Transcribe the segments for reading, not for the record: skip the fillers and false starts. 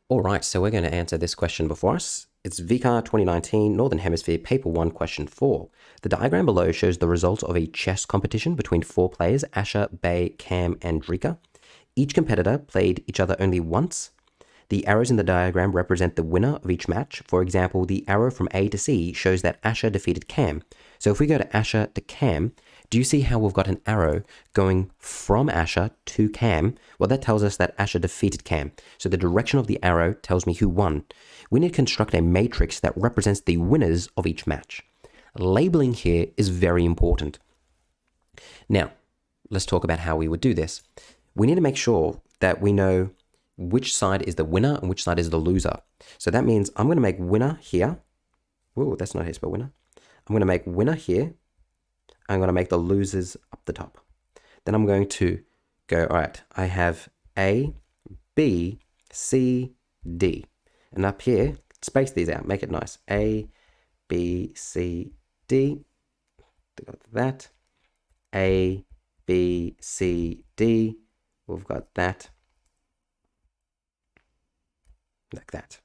All right, so we're going to answer this question before us. It's VCAA 2019 Northern Hemisphere Paper 1 Question 4. The diagram below shows the result of a chess competition between four players, Asher, Bay, Cam, and Drika. Each competitor played each other only once. The arrows in the diagram represent the winner of each match. For example, the arrow from A to C shows that Asher defeated Cam. So if we go to Asher to Cam, do you see how we've got an arrow going from Asher to Cam? Well, that tells us that Asher defeated Cam. So the direction of the arrow tells me who won. We need to construct a matrix that represents the winners of each match. Labeling here is very important. Now, let's talk about how we would do this. We need to make sure that we know which side is the winner and which side is the loser. So that means I'm going to make winner here. Whoa, that's not how you spell winner. I'm going to make winner here. I'm going to make the losers up the top. Then I'm going to go, all right, I have A, B, C, D. And up here, space these out, make it nice. A, B, C, D. Got that. A, B, C, D. We've got that. Like that.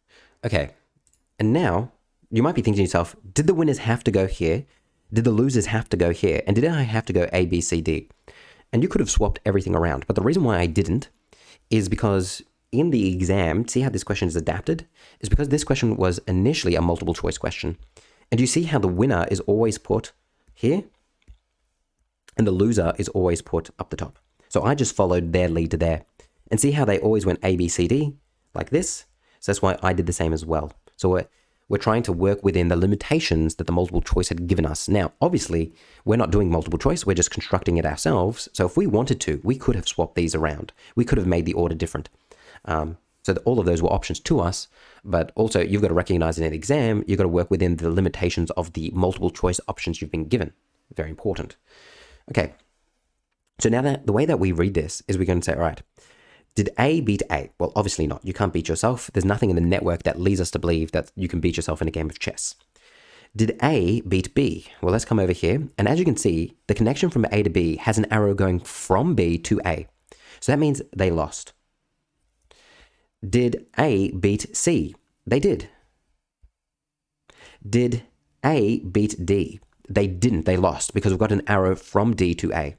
Okay. And now you might be thinking to yourself, did the winners have to go here? Did the losers have to go here? And did I have to go A, B, C, D? And you could have swapped everything around. But the reason why I didn't is because in the exam, see how this question is adapted? Is because this question was initially a multiple choice question. And you see how the winner is always put here? And the loser is always put up the top. So I just followed their lead to there. And see how they always went A, B, C, D? Like this. So that's why I did the same as well. So we're trying to work within the limitations that the multiple choice had given us. Now, obviously, we're not doing multiple choice. We're just constructing it ourselves. So if we wanted to, we could have swapped these around. We could have made the order different. So all of those were options to us. But also, you've got to recognize in an exam, you've got to work within the limitations of the multiple choice options you've been given. Very important. Okay. So now that the way that we read this is we're going to say, all right, did A beat A? Well, obviously not. You can't beat yourself. There's nothing in the network that leads us to believe that you can beat yourself in a game of chess. Did A beat B? Well, let's come over here. And as you can see, the connection from A to B has an arrow going from B to A. So that means they lost. Did A beat C? They did. Did A beat D? They didn't. They lost because we've got an arrow from D to A.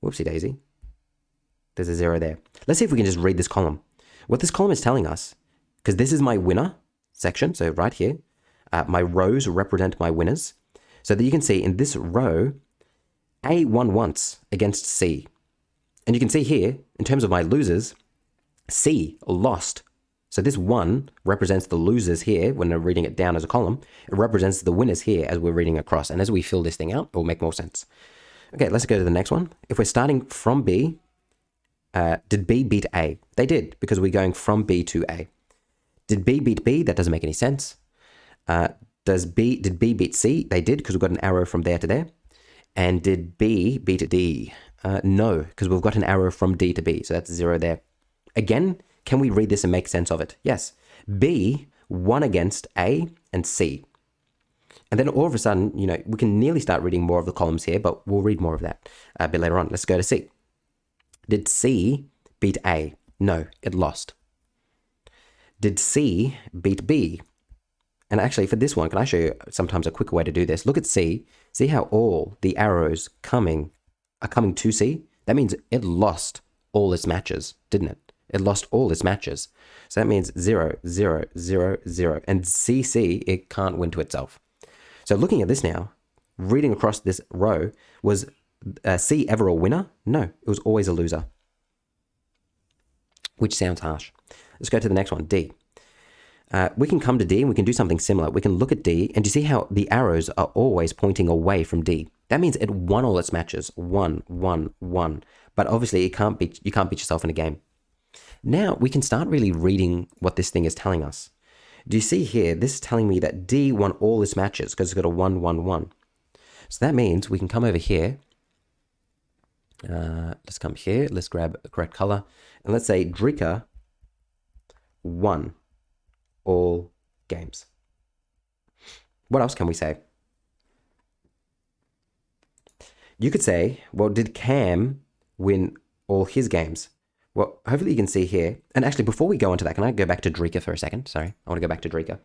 Whoopsie daisy. There's a 0 there. Let's see if we can just read this column. What this column is telling us, because this is my winner section, so right here, my rows represent my winners. So that you can see in this row, A won once against C. And you can see here, in terms of my losers, C lost. So this 1 represents the losers here when we're reading it down as a column. It represents the winners here as we're reading across. And as we fill this thing out, it will make more sense. Okay, let's go to the next one. If we're starting from B, did B beat A? They did, because we're going from B to A. Did B beat B? That doesn't make any sense. Did B beat C? They did, because we've got an arrow from there to there. And did B beat D? No, because we've got an arrow from D to B, so that's 0 there. Again, can we read this and make sense of it? Yes. B won against A and C. And then all of a sudden, we can nearly start reading more of the columns here, but we'll read more of that a bit later on. Let's go to C. Did C beat A? No, it lost. Did C beat B? And actually, for this one, can I show you sometimes a quicker way to do this? Look at C. See how all the arrows are coming to C? That means it lost all its matches, didn't it? It lost all its matches. So that means 0, 0, 0, 0. And CC, it can't win to itself. So looking at this now, reading across this row, was C ever a winner? No, it was always a loser. Which sounds harsh. Let's go to the next one, D. We can come to D and we can do something similar. We can look at D and you see how the arrows are always pointing away from D. That means it won all its matches. 1, 1, 1. But obviously you can't beat yourself in a game. Now we can start really reading what this thing is telling us. Do you see here, this is telling me that D won all its matches because it's got a 1, 1, 1. So that means we can come over here. Let's come here. Let's grab the correct color. And let's say Drika won all games. What else can we say? You could say, well, did Cam win all his games? Well, hopefully you can see here. And actually, before we go on to that, can I go back to Drika for a second? Sorry, I want to go back to Drika.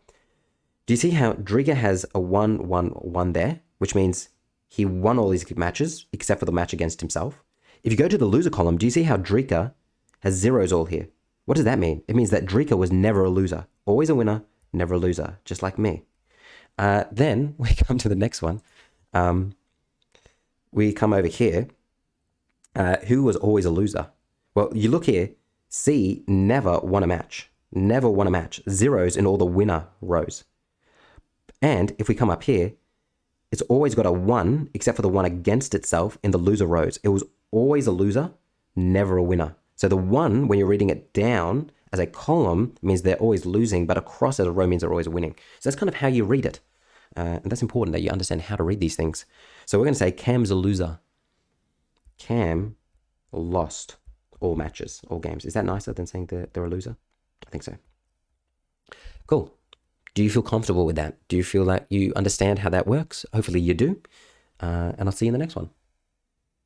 Do you see how Drika has a 1-1-1 there, which means he won all his matches except for the match against himself? If you go to the loser column, do you see how Drika has zeros all here? What does that mean? It means that Drika was never a loser. Always a winner, never a loser, just like me. Then we come to the next one. We come over here. Who was always a loser? Well, you look here. C never won a match. Never won a match. Zeros in all the winner rows. And if we come up here, it's always got a 1, except for the one against itself in the loser rows. It was always a loser, never a winner. So the 1, when you're reading it down as a column, means they're always losing, but across as a row means they're always winning. So that's kind of how you read it. And that's important that you understand how to read these things. So we're going to say Cam's a loser. Cam lost all matches, all games. Is that nicer than saying they're a loser? I think so. Cool. Do you feel comfortable with that? Do you feel that you understand how that works? Hopefully you do. And I'll see you in the next one.